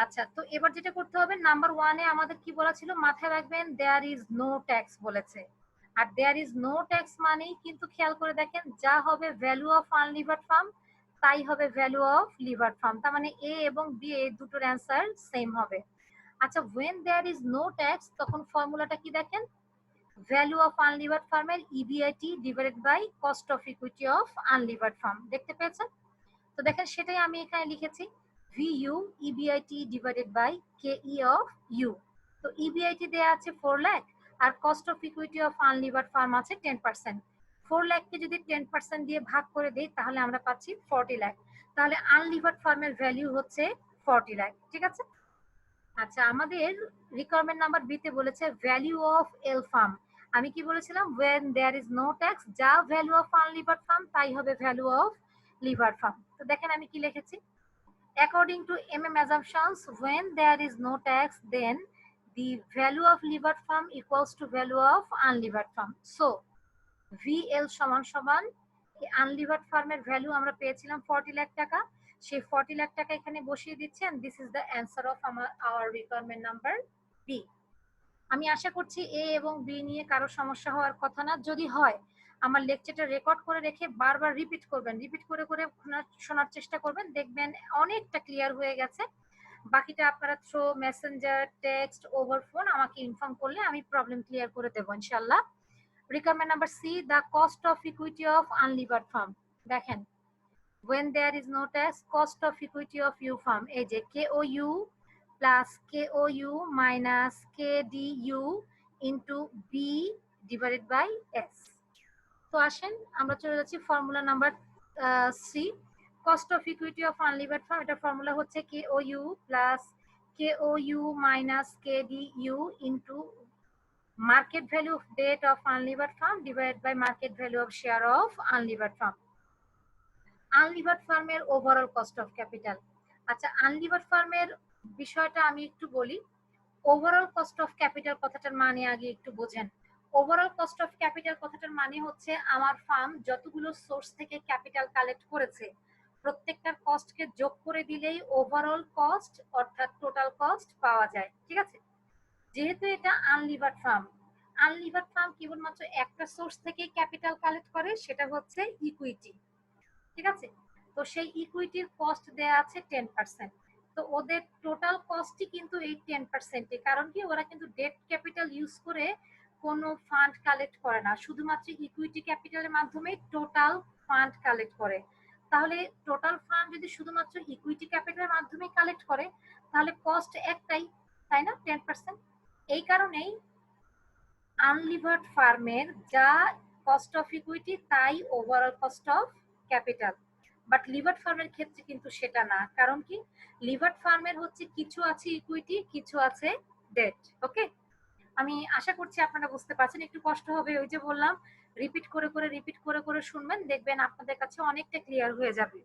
আচ্ছা, তো এবার যেটা করতে হবে, নাম্বার 1-এ আমাদের কি বলা ছিল মাথায় রাখবেন, দেয়ার ইজ নো ট্যাক্স বলেছে। আর দেয়ার ইজ নো ট্যাক্স মানেই কিন্তু খেয়াল করে দেখেন যা হবে ভ্যালু অফ আনলিভার্ড ফার্ম তাই হবে ভ্যালু অফ লিভার্ড ফার্ম, তার মানে এ এবং বি এই দুটোর অ্যান্সার সেম হবে। আচ্ছা, when there is no tax তখন ফর্মুলাটা কি দেখেন, ভ্যালু অফ আনলিভার্ড ফার্মের EBIT divided by cost of equity of unlevered firm, দেখতে পেয়েছেন? তো দেখেন সেটাই আমি এখানে লিখেছি, VU EBIT divided by KE of U। তো EBIT দেয়া আছে 4 লাখ আর cost of equity of unlevered firm আছে 10%। 4 লাখকে যদি 10% দিয়ে ভাগ করে দেই তাহলে আমরা পাচ্ছি 40 লাখ। তাহলে আনলিভার্ড ফার্মের ভ্যালু হচ্ছে 40 লাখ, ঠিক আছে। আচ্ছা, আমাদের রিকোয়ারমেন্ট নাম্বার বি তে বলেছে ভ্যালু অফ এল ফার্ম। আমি কি বলেছিলাম, when there is no tax যা ভ্যালু অফ আনলিভার্ড ফার্ম তাই হবে ভ্যালু অফ লিভার ফার্ম। তো দেখেন আমি কি লিখেছি, according to assumptions, when there is no tax then the value of livered farm equals to value of unlivered farm, so VL সমান সমান আনলিভার্ড ফার্মের ভ্যালু আমরা পেয়েছিলাম 40 লাখ টাকা, সেই 40 লাখ টাকা এখানে বসিয়ে দিচ্ছি and this is the answer of our requirement number B। আমি আশা করছি এ এবং বি নিয়ে কারো সমস্যা হওয়ার কথা না, যদি হয় আমার লেকচারটা রেকর্ড করে রেখে বারবার রিপিট করবেন, রিপিট করে করে শোনার চেষ্টা করবেন, দেখবেন অনেকটা ক্লিয়ার হয়ে গেছে। বাকিটা আপনারা through messenger, text, over phone আমাকে ইনফর্ম করলে আমি প্রবলেম ক্লিয়ার করে দেবো ইনশাআল্লাহ। Requirement number C, the cost of equity of unlevered firm. দেখেন when there is no tax cost of equity of U farm, এই যে KOU plus KOU minus KDU into B divided by S। তো আসেন আমরা চলে যাচ্ছি formula number C, cost of equity of unlevered firm. এটা formula হচ্ছে KOU plus KOU minus KDU into market value of debt of unlevered firm divided by market value of share of unlevered firm. Unlevered ফার্মের overall cost of capital. আচ্ছা, unlevered ফার্মের বিষয়টা আমি একটু বলি। Overall cost of capital কথাটার মানে আগে একটু বোঝেন। ওভারঅল কস্ট অফ ক্যাপিটাল কথাটার মানে হচ্ছে আমার ফার্ম যতগুলো সোর্স থেকে ক্যাপিটাল কালেক্ট করেছে প্রত্যেকটার কস্টকে যোগ করে দিলেই ওভারঅল কস্ট অর্থাৎ টোটাল কস্ট পাওয়া যায়। ঠিক আছে, যেহেতু এটা আনলিভার্ড ফার্ম, আনলিভার্ড ফার্ম কেবলমাত্র একটা সোর্স থেকে ক্যাপিটাল কালেক্ট করে, সেটা হচ্ছে ইকুইটি। ঠিক আছে, তো সেই ইকুইটির কস্ট দেয়া আছে 10%। তো ওদের টোটাল কস্টই কিন্তু এই 10%। কারণ কি, ওরা কিন্তু ডেট ক্যাপিটাল ইউজ করে কোনো ফান্ড কালেক্ট করে না, শুধুমাত্র ইকুইটি ক্যাপিটালের মাধ্যমে টোটাল ফান্ড কালেক্ট করে। তাহলে টোটাল ফান্ড যদি শুধুমাত্র ইকুইটি ক্যাপিটালের মাধ্যমে কালেক্ট করে তাহলে কস্ট একটাই, তাই না, 10%। এই কারণেই আনলিভার্ড ফার্মের যা কস্ট অফ ইকুইটি তাই overall cost of capital. But levered ফার্মের ক্ষেত্রে কিন্তু সেটা না। কারণ কি, লিভার্ড ফার্মের হচ্ছে কিছু আছে ইকুইটি, কিছু আছে ডেট। ওকে, আমি আশা করছি আপনারা বুঝতে পারছেন। একটু কষ্ট হবে, ওই যে বললাম রিপিট করে করে শুনবেন, দেখবেন আপনাদের কাছে অনেকটা ক্লিয়ার হয়ে যাবে।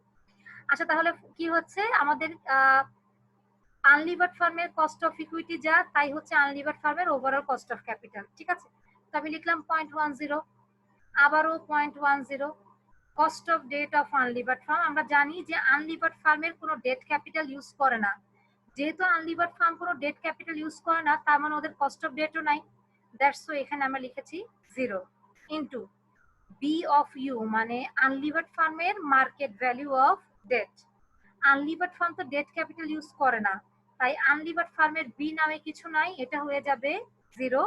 আচ্ছা, তাহলে কি হচ্ছে আমাদের আনলিভার্ড ফার্মের কস্ট অফ ইকুইটি যা তাই হচ্ছে আনলিভার্ড ফার্মের ওভারঅল কস্ট অফ ক্যাপিটাল। ঠিক আছে, তো আমি লিখলাম 0.10, আবারও 0.10 cost of debt of unlevered firm. আমরা জানি যে আনলিভার্ড ফার্মের কোনো ডেট ক্যাপিটাল ইউজ করে না। যেহেতু আনলিভার্ড ফার্ম কোনো ডেট ক্যাপিটাল ইউজ করে না, তার মানে ওদের কস্ট অফ ডেটও নাই। দ্যাটস সো এখানে আমরা লিখেছি 0 ইনটু বি অফ ইউ, মানে আনলিভার্ড ফার্মের market value of debt. Unlevered firm তো ডেট ক্যাপিটাল ইউজ করে না, তাই আনলিভার্ড ফার্মের বি নামে কিছু নাই, এটা হয়ে যাবে 0।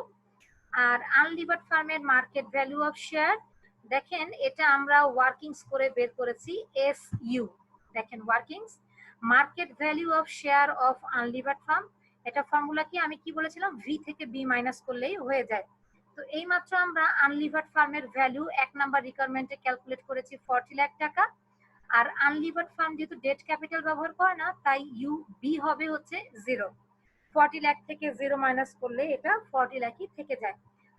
আর আনলিভার্ড ফার্মের মার্কেট ভ্যালু অফ শেয়ার, দেখেন এটা আমরা ওয়ার্কিংস করে বের করেছি এস ইউ। দেখেন workings, market value of share of unlevered firm, এটা ফর্মুলা কি আমি কি বলেছিলাম, ভি থেকে বি মাইনাস করলেই হয়ে যায়। তো এইমাত্র আমরা আনলিভার্ড ফার্মের ভ্যালু 1 নাম্বার রিকোয়ারমেন্টে ক্যালকুলেট করেছি 40 লাখ টাকা। আর আনলিভার্ড ফার্ম যেহেতু ডেট ক্যাপিটাল ব্যবহার করে না, তাই ইউ বি হবে হচ্ছে 0। 40 লাখ থেকে 0 মাইনাস করলে এটা 40 লাখই থেকে যায়।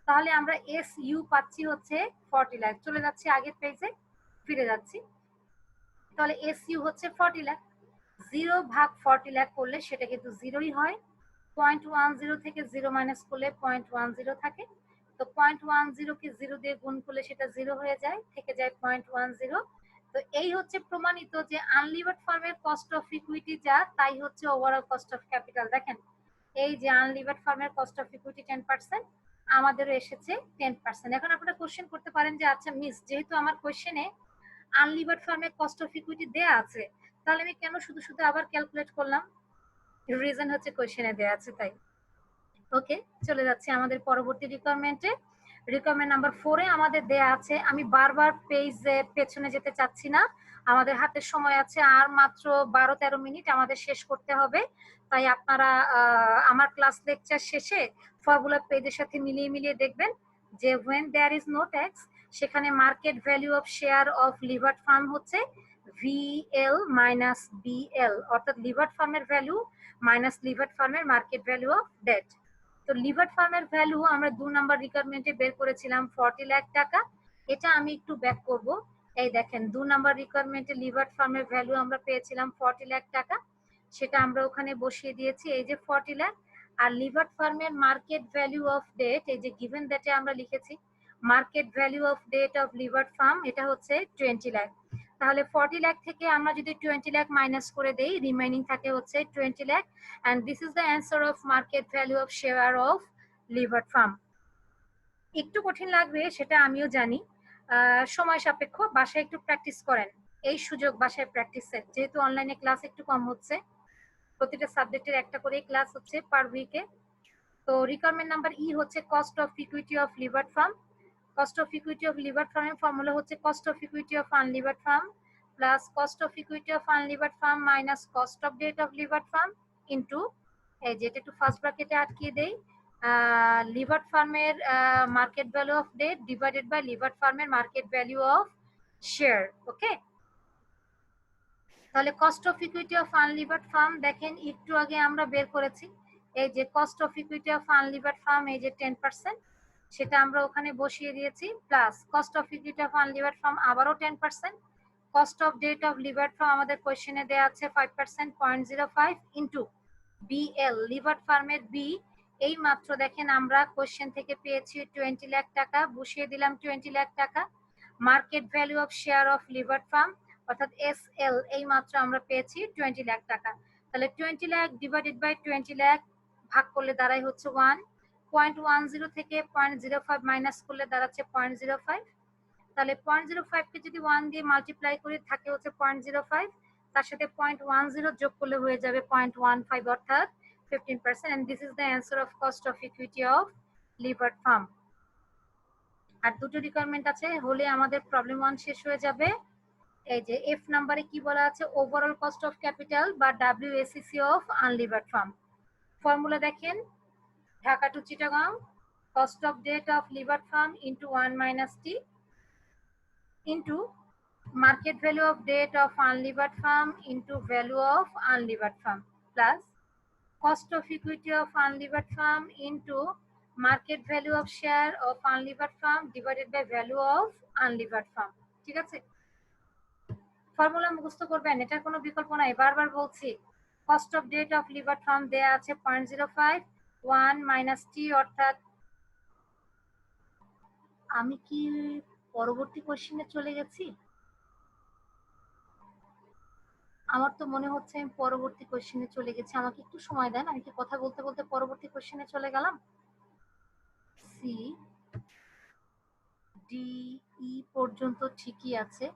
তাহলে আমরা এস ইউ পাচ্ছি হচ্ছে 40 লাখ। চলে যাচ্ছি আগের পেজে, ফিরে যাচ্ছি। তাহলে এস ইউ হচ্ছে 40 লাখ। 0 ভাগ 40 লাখ করলে সেটা কিন্তু 0ই হয়। 0.10 থেকে 0 মাইনাস করলে 0.10 থাকে। তো 0.10 কে 0 দিয়ে গুণ করলে সেটা 0 হয়ে যায়, থেকে যায় 0.10। তো এই হচ্ছে প্রমাণিত যে আনলিভার্ড ফার্মের কস্ট অফ ইকুইটি যা তাই হচ্ছে ওভারঅল কস্ট অফ ক্যাপিটাল। দেখেন এই যে আনলিভার্ড ফার্মের কস্ট অফ ইকুইটি 10%, আমাদেরও এসেছে 10%। এখন আপনারা কোশ্চেন করতে পারেন যে আচ্ছা মিস, যেহেতু আমার কোশ্চেনে আনলিভার্ড ফার্মের কস্ট অফ ইকুইটি দেয়া আছে, তাহলে আমি কেন শুধু শুধু আবার ক্যালকুলেট করলাম? রিজন হচ্ছে কোশ্চেনে দেয়া আছে তাই। ওকে, চলে যাচ্ছি আমাদের পরবর্তী রিকোয়ারমেন্টে। রিকোয়ারমেন্ট নাম্বার 4 এ আমাদের দেয়া আছে, আমি বারবার পেজের পেছনে যেতে চাচ্ছি না, আমাদের হাতে সময় আছে আর মাত্র 12-13 মিনিট আমাদের শেষ করতে হবে। তাই আপনারা আমার ক্লাস লেকচার শেষে ফর্মুলা পেজের সাথে মিলিয়ে মিলিয়ে দেখবেন যে when there is no tax সেখানে market value of share of levered farm হচ্ছে ভিএল মাইনাস বিএল, অর্থাৎ লিভার্ড ফার্মের ভ্যালু মাইনাস লিভার্ড ফার্মের মার্কেট ভ্যালু অফ ডেট। তো লিভার্ড ফার্মের ভ্যালু আমরা 2 নাম্বার রিকোয়ারমেন্টে বের করেছিলাম 40 লাখ টাকা। এটা আমি একটু ব্যাক করব। এই দেখেন 2 নাম্বার রিকোয়ারমেন্টে লিভার্ড ফার্মের ভ্যালু আমরা পেয়েছিলাম 40 লাখ টাকা, সেটা আমরা ওখানে বসিয়ে দিয়েছি এই যে 40 লাখ। আর লিভার্ড ফার্মের মার্কেট ভ্যালু অফ ডেট, এই যে গিভেন দ্যাটে আমরা লিখেছি market value of debt of levered firm, এটা হচ্ছে 20 লাখ। তাহলে 40 লাখ থেকে আমরা যদি 20 লাখ মাইনাস করে দেই, রিমেইনিং থাকে হচ্ছে 20 lakh. and this is the answer of market value of share of levered farm. একটু কঠিন লাগবে সেটা আমিও জানি, সময় সাপেক্ষ, বাসায় একটু প্র্যাকটিস করেন। এই সুযোগ বাসায় প্র্যাকটিসের, যেহেতু অনলাইনে ক্লাস একটু কম হচ্ছে, প্রতিটা সাবজেক্টের একটা করেই ক্লাস হচ্ছে পার উইকে। তো রিকোয়ারমেন্ট নাম্বার ই হচ্ছে cost of equity of levered firm. Cost of equity of levered ফার্মের ফর্মুলা হচ্ছে cost of equity of unlevered firm plus cost of equity of unlevered firm minus cost of debt of levered firm into, এই যেটা একটু first ব্র্যাকেটে আটকিয়ে দেই, levered ফার্মের market value of debt divided by levered ফার্মের market value of share. Okay, তাহলে cost of equity of unlevered firm দেখেন একটু আগে আমরা বের করেছি, এই যে cost of equity of unlevered firm এই যে 10%, সেটা আমরা ওখানে বসিয়ে দিয়েছি, plus cost of equity of unlevered firm আবারও 10%, cost of debt of levered firm আমাদের কোয়েশ্চেনে দেওয়া আছে 5%, 0.05 ইন্টু বিএল লিভার্ড ফার্মের বি, এই মাত্র দেখেন আমরা কোয়েশ্চেন থেকে পেয়েছি 20 লাখ টাকা, বসিয়ে দিলাম 20 লাখ টাকা। Market value of share of levered farm অর্থাৎ এসএল, এই মাত্র আমরা পেয়েছি 20 লাখ টাকা। তাহলে 20 লাখ ডিভাইডেড বাই 20 লাখ ভাগ করলে দাঁড়ায় হচ্ছে 1.10 থেকে 0.05 মাইনাস করলে দাঁড়াচ্ছে 0.05। তাহলে 0.05 কে যদি 1 দিয়ে মাল্টিপ্লাই করে থাকে হচ্ছে 0.05, তার সাথে 0.10 যোগ করলে হয়ে যাবে 0.15 অর্থাৎ 15%, and this is the answer of cost of equity of levered firm. আর দুটো রিকোয়ারমেন্ট আছে, হলে আমাদের প্রবলেম 1 শেষ হয়ে যাবে। এই যে এফ নাম্বারে কি বলা আছে, ওভারঅল কস্ট অফ ক্যাপিটাল বা WACC of unlevered firm. Formula দেখেন, Dhaka to Chittagong, cost of debt of livered farm into 1 minus t into market value of debt of unlevered farm into value of unlevered farm plus cost of equity of unlevered farm into market value of share of unlevered farm divided by value of unlevered farm। ঠিক আছে, formula মুখস্থ করবেন, এটার কোনো বিকল্প নাই, বারবার বলছি। Cost of debt of levered firm দেয়া আছে 0.05, 1 মাইনাস টি অর্থাৎ, আমি কি পরবর্তী কোশ্চেনে চলে গেছি? আমার তো মনে হচ্ছে আমি পরবর্তী কোশ্চেনে চলে গেছি, আমাকে একটু সময় দেন, আমি কি কথা বলতে বলতে পরবর্তী কোশ্চেনে চলে গেলাম? সি ডি ই পর্যন্ত ঠিকই আছে,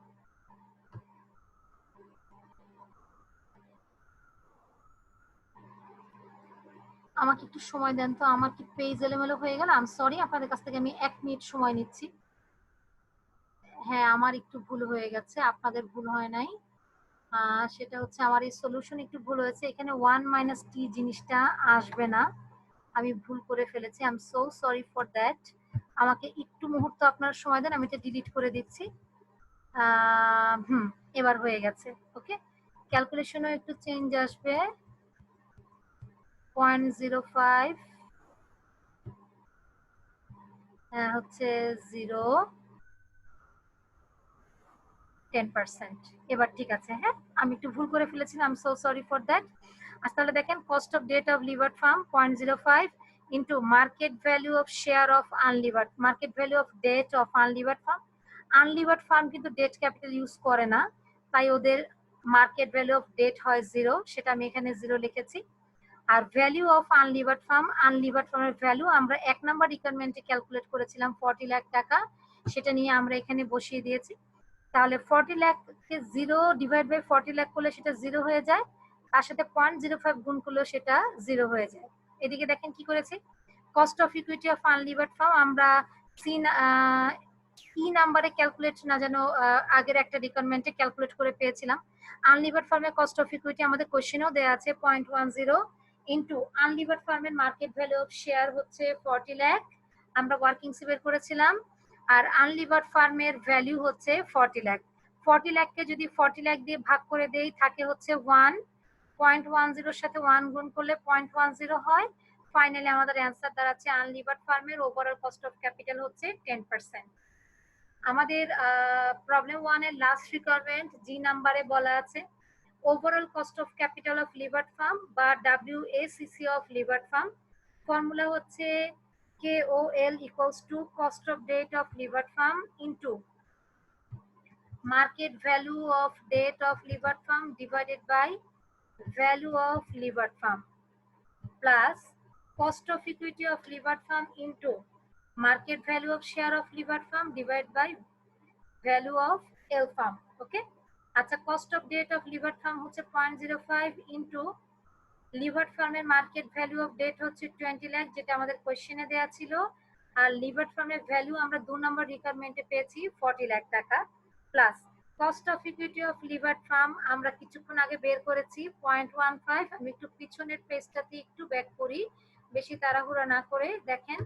আমাকে একটু সময় দেন তো, আমার কি পেজ এলোমেলো হয়ে গেল? আই এম সরি, আপনাদের কাছ থেকে আমি 1 মিনিট সময় নিচ্ছি। হ্যাঁ, আমার একটু ভুল হয়ে গেছে, আপনাদের ভুল হয় নাই। সেটা হচ্ছে আমার এই সলিউশন একটু ভুল হয়েছে, এখানে 1 মাইনাস টি জিনিসটা আসবে না, আমি ভুল করে ফেলেছি, I am so sorry for that. আমাকে একটু মুহূর্ত আপনার সময় দেন, আমি এটা ডিলিট করে দিচ্ছি। এবার হয়ে গেছে, ওকে। ক্যালকুলেশনও একটু চেঞ্জ আসবে, 0.05 হচ্ছে 10%, এবার ঠিক আছে। হ্যাঁ, আমি একটু ভুল করে ফেলেছিলাম, I am so sorry for that. আচ্ছা, তাহলে দেখেন cost of debt of levered firm 0.05 into market value of share of unlevered, market value of debt of unlevered firm. Unlevered firm কিন্তু ডেট ক্যাপিটাল ইউজ করে না, তাই ওদের market value of date হয় 0, সেটা আমি এখানে 0 লিখেছি। আর value of unlevered firm, unlevered ফার্মের ভ্যালু আমরা 1 নাম্বার রিকোয়ারমেন্টে ক্যালকুলেট করেছিলাম 40 লাখ টাকা, সেটা নিয়ে আমরা এখানে বসিয়ে দিয়েছি। তাহলে 40 লাখকে 0 ডিভাইড বাই 40 লাখ করলে সেটা 0 হয়ে যায়, তার সাথে 0.05 গুণ করলেও সেটা 0 হয়ে যায়। এদিকে দেখেন কি করেছি, cost of equity of unlevered firm আমরা ই নাম্বারে ক্যালকুলেট না যেন আগের একটা রিকোয়ারমেন্টে ক্যালকুলেট করে পেয়েছিলাম। আনলিভার্ড ফার্মের কস্ট অফ ইকুইটি আমাদের কোশ্চেনেও দেওয়া আছে 0.10 ইন্টু আনলিভার্ড ফার্মের মার্কেট ভ্যালু অফ শেয়ার হচ্ছে 40 লাখ, আমরা ওয়ার্কিং বের করেছিলাম, আর আনলিভার্ড ফার্মের ভ্যালু হচ্ছে 40 লাখ। 40 লাখকে যদি 40 লাখ দিয়ে ভাগ করে দেই থাকে হচ্ছে 1.10 সাথে 1 গুণ করলে 0.10 হয়। ফাইনালি আমাদের অ্যান্সার দাঁড়াচ্ছে আনলিভার্ড ফার্মের ওভারঅল কস্ট অফ ক্যাপিটাল হচ্ছে 10%। আমাদের প্রবলেম 1 এর লাস্ট রিকোয়ারমেন্ট জি নাম্বারে বলা আছে overall cost of capital of levered farm বা WACC of levered farm. Formula হচ্ছে KOL equals to cost of debt of livered farm into market value of debt of livered farm divided by value of livered farm plus cost of equity of livered farm into market value of share of livered farm divided by value of L farm. Okay, আচ্ছা, cost of debt of livered farm হচ্ছে 0.05 into levered ফার্মের market value of date হচ্ছে 20 লাখ, যেটা আমাদের কোশ্চেনে দেওয়া ছিল, আর levered ফার্মের ভ্যালু আমরা 2 নম্বর রিকোয়ারমেন্টে পেয়েছি 40 লাখ টাকা, plus cost of equity of levered farm আমরা কিছুক্ষণ আগে বের করেছি 0.15। আমি একটু পিছনের পেজটাতে একটু ব্যাক করি, বেশি তাড়াহুড়া না করে। দেখেন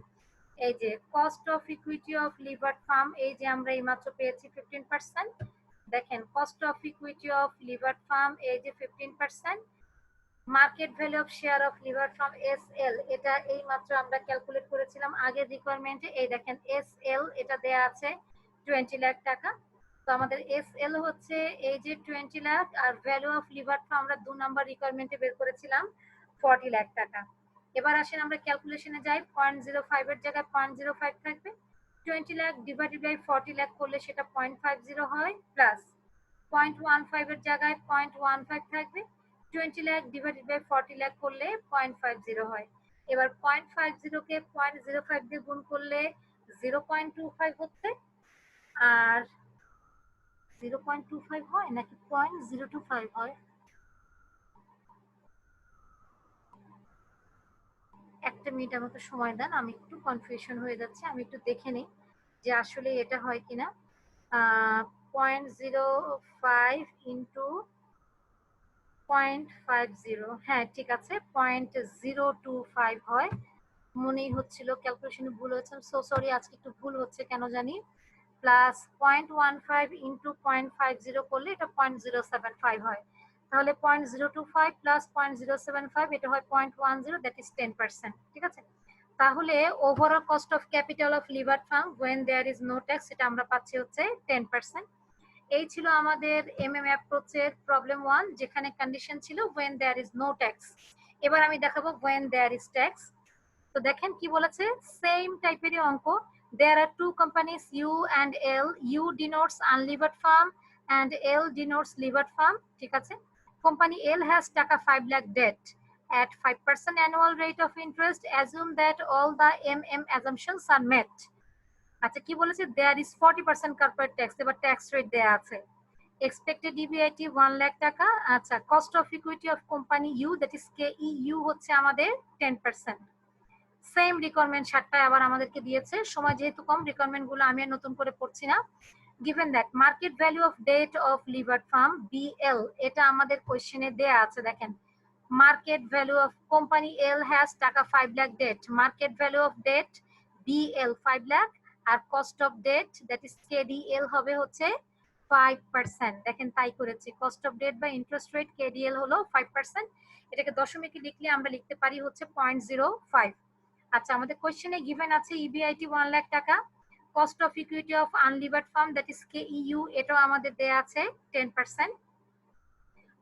এই যে cost of equity of levered farm, এই যে আমরা এইমাত্র পেয়েছি 15%। দেখেন cost of equity of levered farm এই যে 15%, market value of share of lever farm SL, এটা এই মাত্র আমরা ক্যালকুলেট করেছিলাম আগের রিকোয়ারমেন্টে। এই দেখেন এসএল এটা দেয়া আছে 20 লাখ টাকা। তো আমাদের এসএল হচ্ছে এই যে 20 লাখ, আর ভ্যালু অফ লিভার ফার্ম আমরা 2 নাম্বার রিকোয়ারমেন্টে বের করেছিলাম 40 লাখ টাকা। এবার আসেন আমরা ক্যালকুলেশনে যাই। 0.05 এর জায়গায় 0.05 থাকবে, 20 লাখ ডিভাইডেড বাই 40 লাখ করলে সেটা 0.50 হয়, প্লাস 0.15 এর জায়গায় 0.15 থাকবে, 20 লাখ ডিভাইডেড বাই 40 লাখ করলে 0.50 হয়। এবার 0.50 কে 0.05 দিয়ে গুণ করলে 0.25 হচ্ছে, আর 0.25 হয় নাকি 0.025 হয়? একটা মিনিট আমাকে সময় দেন, আমি একটু কনফিউশন হয়ে যাচ্ছে, আমি একটু দেখে নিই যে আসলে এটা হয় কিনা। 0.05 ইন্টু 0.50, হ্যাঁ ঠিক আছে, 0.025 হয়। মনেই হচ্ছিল ক্যালকুলেশনে ভুল হয়েছে, সো সরি, আজকে একটু ভুল হচ্ছে কেন জানি। প্লাস 0.15 ইন্টু 0.50 করলে এটা 0.075 হয়। তাহলে 0.025 প্লাস 0.075 এটা হয় 0.10, দ্যাট ইজ 10%। ঠিক আছে, তাহলে overall cost of capital of lever firm when there is no tax, এটা আমরা পাচ্ছি হচ্ছে 10%। এই ছিল আমাদের এমএম অ্যাপ্রোচের প্রবলেম 1, যেখানে কন্ডিশন ছিল when there is no tax। এবার আমি দেখাবো when there is tax। তো দেখেন কি বলেছে, সেম টাইপেরই অঙ্ক। there are two companies U and L, U denotes unlevered farm and L denotes levered farm। ঠিক আছে, কোম্পানি L has টাকা 5 lakh debt at 5% annual rate of interest, assume that all the MM assumptions are met। আচ্ছা কি বলেছে, there is 40% corporate tax, এবার tax rate দেয়া আছে। Expected EBIT 1 lakh taka. আচ্ছা, cost of equity of company U, that is K U হচ্ছে আমাদের 10%। Same requirement 7টা আবার আমাদেরকে দিয়েছে, সময় যেহেতু কম রিকোয়ারমেন্ট গুলো আমি আর নতুন করে পড়ছি না। Given that market value of debt of lever firm BL, এটা আমাদের কোশ্চেনে দেয়া আছে। দেখেন market value of company L has টাকা 5 lakh debt, market value of debt BL 5 lakh, আর cost of debt that is KDL হবে হচ্ছে 5%। দেখেন তাই করেছি, কস্ট অফ ডেট বা ইন্টারেস্ট রেট কেডিএল হলো 5%। এটাকে দশমিকে লিখলে আমরা লিখতে পারি হচ্ছে 0.05। আচ্ছা, আমাদের কোশ্চেনে গিভেন আছে ইবিআইটি 1 লাখ টাকা, cost of equity of unlevered firm that is KU, এটাও আমাদের দেয়া আছে 10%।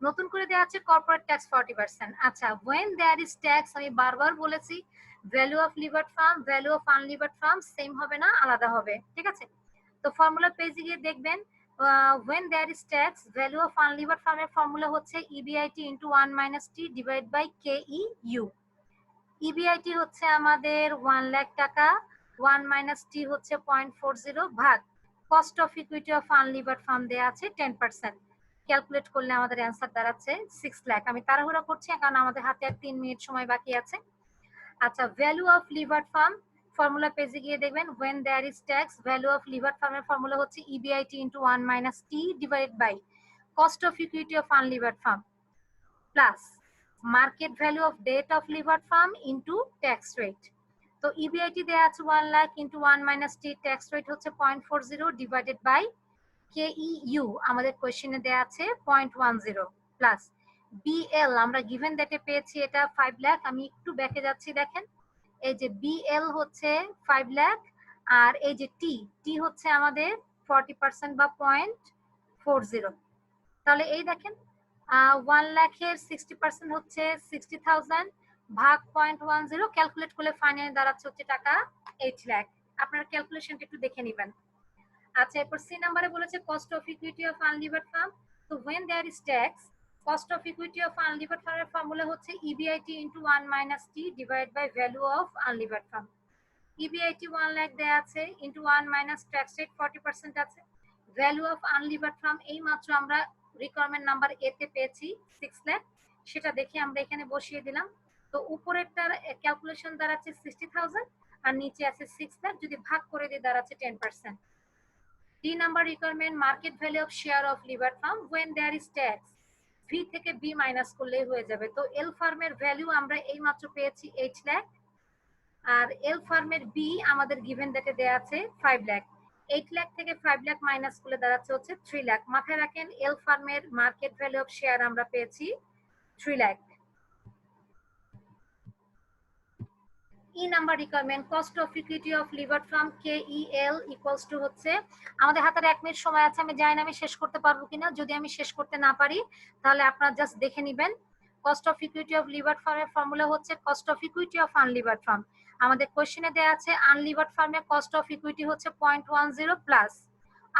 নতুন করে দেয়া আছে কর্পোরেট ট্যাক্স 40%। আচ্ছা, when there is tax, আমি বারবার বলেছি value of levered firm value of unlevered firm same হবে না, আলাদা হবে। ঠিক আছে, তো ফর্মুলা পেজে গিয়ে দেখবেন when there is tax, value of unlevered farm এর ফর্মুলা হচ্ছে EBIT into 1 minus T divided by KEU। EBIT হচ্ছে আমাদের 1 লাখ টাকা, 1 minus T হচ্ছে 0.40 ভাগ cost of equity of unlevered firm দেয়া আছে 10%। ক্যালকুলেট করলে আমাদের অ্যান্সার দাঁড়াচ্ছে 6 লাখ। আমি তাড়াহুড়া করছি কারণ আমাদের হাতে আর 3 মিনিট সময় বাকি আছে। আচ্ছা, value of levered farm formula পেজে গিয়ে দেখবেন when there is tax, value of levered ফার্মের ফর্মুলা হচ্ছে EBIT into 1 minus T divided by cost of equity of unlevered farm plus market value of debt of levered farm into tax rate। তো EBIT দেয়া আছে 1 lakh into 1 minus T, tax rate হচ্ছে 0.40 divided by KEU, আমাদের কোশ্চেনে দেয়া আছে 0.10 plus BL, আমরা given দ্যাটে পেয়েছি এটা 5 লাখ। আমি একটু ব্যাকে যাচ্ছি, দেখেন এই যে BL হচ্ছে 5 লাখ, আর এই যে টি হচ্ছে আমাদের 40% বা 0.40। তাহলে এই দেখেন 1 লাখের 60% হচ্ছে 60,000 ভাগ 0.10, ক্যালকুলেট করলে ফাইনালি দাঁড়াচ্ছে হচ্ছে টাকা 8 লাখ। আপনারা ক্যালকুলেশনটা একটু দেখে নেবেন। আচ্ছা, এরপর সি নাম্বারে বলেছে cost of equity of unlevered firm. তো when there is tax, cost of equity of unlevered farm এর ফর্মুলা হচ্ছে EBIT into 1 minus T divided by value of unlevered farm। EBIT 1 lakh দেয়া আছে into 1 minus tax rate 40% আছে, value of unlevered farm এই মাত্র আমরা requirement number A তে পেয়েছি 6 লাখ, সেটা দেখে আমরা এখানে বসিয়ে দিলাম। তো উপরেরটার ক্যালকুলেশন দাঁড়াচ্ছে 60,000 আর নিচে আছে 6 লাখ, যদি ভাগ করে দিই দাঁড়াচ্ছে 10%। D number requirement market value of share of lever farm when there is tax, V থেকে বি মাইনাস করলেই হয়ে যাবে। তো এল ফার্মের ভ্যালু আমরা এই মাত্র পেয়েছি 8 লাখ, আর এল ফার্মের বি আমাদের গিভেন ডেটে দেয়া আছে 5 লাখ। 8 লাখ থেকে 5 লাখ মাইনাস করলে দাঁড়াচ্ছে হচ্ছে 3 লাখ। মাথায় রাখেন এল ফার্মের মার্কেট ভ্যালু অফ শেয়ার আমরা পেয়েছি 3 lakh. Number requirement cost of equity of levered farm KEL equals to হচ্ছে, আমাদের হাতে 1 মিনিট সময় আছে, আমি জানি না আমি শেষ করতে পারবো কিনা, যদি আমি শেষ করতে না পারি তাহলে আপনারা জাস্ট দেখে নেবেন। Cost of equity of levered ফার্মের ফর্মুলা হচ্ছে cost of equity of unlevered firm. আমাদের কোশ্চেনে দেওয়া আছে আনলিভার্ড ফার্মের কস্ট অফ ইকুইটি হচ্ছে 0.10 প্লাস,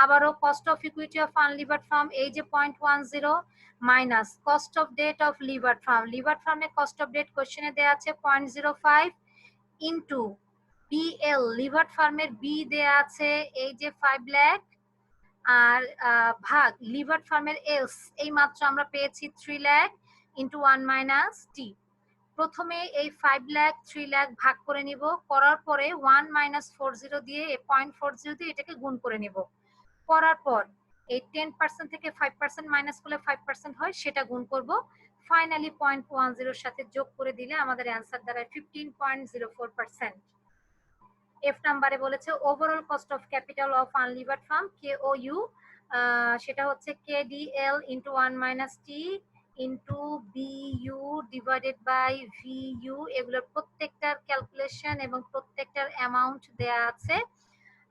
আবারও cost of equity of unlevered firm এই যে 0.10 minus cost of debt of levered firm, levered ফার্মের কস্ট অফ ডেট কোশ্চেনে দেওয়া আছে 0.05 ইন্টু BL লিভার্ড ফার্মের বি দেয়া আছে এই যে 5 লাখ, আর ভাগ লিভার্ড ফার্মের এলস এই মাত্র আমরা পেয়েছি 3 লাখ ইন্টু 1 মাইনাস টি। প্রথমে এই 5 লাখ 3 লাখ ভাগ করে নিব, করার পরে 1 মাইনাস 40 দিয়ে 0.40 দিয়ে এটাকে গুণ করে নিব, করার পর এই 10% থেকে 5% মাইনাস করলে 5% হয় সেটা গুণ করব, ফাইনালি 0.10 এর সাথে যোগ করে দিলে আমাদের অ্যান্সার দাঁড়ায় 15.04%। এফ নাম্বারে বলেছে overall cost of capital of unlevered firm KOU, সেটা হচ্ছে KDL into 1 minus T into BU divided by VU, এগুলোর প্রত্যেকটার ক্যালকুলেশন এবং প্রত্যেকটার অ্যামাউন্ট দেয়া আছে,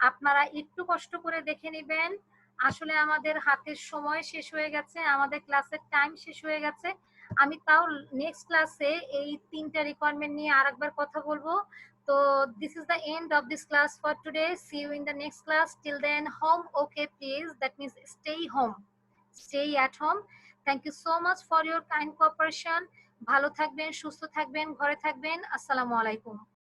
আপনারা একটু কষ্ট করে দেখে নেবেন। আসলে আমাদের হাতের সময় শেষ হয়ে গেছে, আমাদের ক্লাসের টাইম শেষ হয়ে গেছে, আমি তাও নেক্সট ক্লাসে এই 3টা রিকোয়ারমেন্ট নিয়ে আরেকবার কথা বলবো। তো this is the end of this class for today. See you in the next class. Till then, home okay please, that means stay home, stay at home. Thank you so much for your kind cooperation. ভালো থাকবেন, সুস্থ থাকবেন, ঘরে থাকবেন। আসসালামু আলাইকুম।